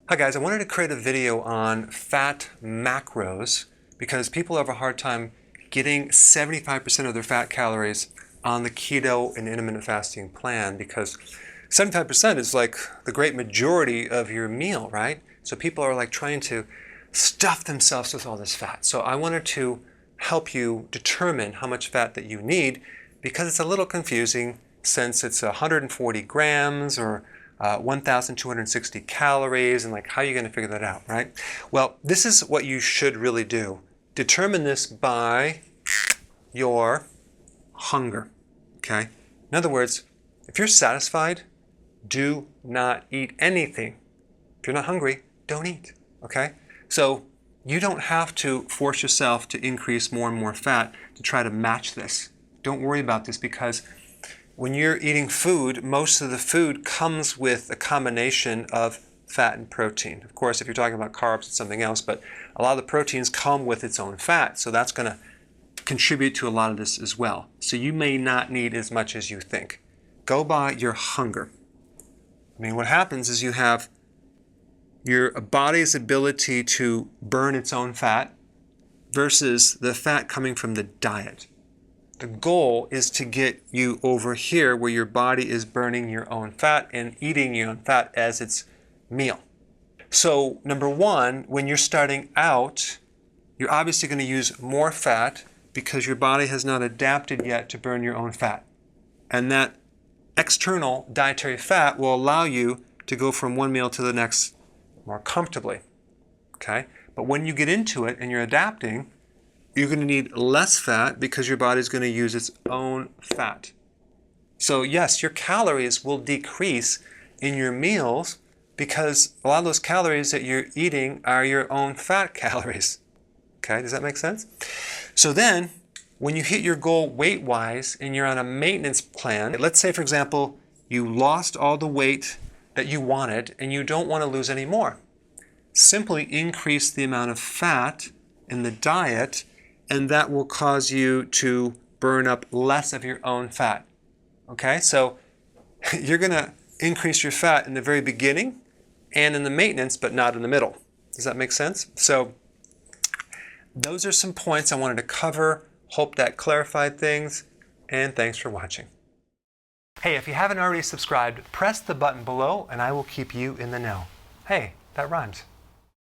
Hi guys, I wanted to create a video on fat macros because people have a hard time getting 75% of their fat calories on the keto and intermittent fasting plan because 75% is like the great majority of your meal, right? So people are like trying to stuff themselves with all this fat. So I wanted to help you determine how much fat that you need because it's a little confusing since it's 140 grams or 1,260 calories, and like how are you going to figure that out, right? Well, this is what you should really do. Determine this by your hunger, okay? In other words, if you're satisfied, do not eat anything. If you're not hungry, don't eat, okay? So you don't have to force yourself to increase more and more fat to try to match this. Don't worry about this because when you're eating food, most of the food comes with a combination of fat and protein. Of course, if you're talking about carbs, it's something else, but a lot of the proteins come with its own fat, so that's going to contribute to a lot of this as well. So you may not need as much as you think. Go by your hunger. I mean, what happens is you have your body's ability to burn its own fat versus the fat coming from the diet. The goal is to get you over here where your body is burning your own fat and eating your own fat as its meal. So number one, when you're starting out, you're obviously going to use more fat because your body has not adapted yet to burn your own fat. And that external dietary fat will allow you to go from one meal to the next more comfortably. Okay? But when you get into it and you're adapting, you're going to need less fat because your body's going to use its own fat. So yes, your calories will decrease in your meals because a lot of those calories that you're eating are your own fat calories. Okay, does that make sense? So then, when you hit your goal weight-wise and you're on a maintenance plan, let's say, for example, you lost all the weight that you wanted and you don't want to lose any more. Simply increase the amount of fat in the diet and that will cause you to burn up less of your own fat. Okay, so you're going to increase your fat in the very beginning and in the maintenance, but not in the middle. Does that make sense? So those are some points I wanted to cover. Hope that clarified things, and thanks for watching. Hey, if you haven't already subscribed, press the button below and I will keep you in the know. Hey, that rhymes.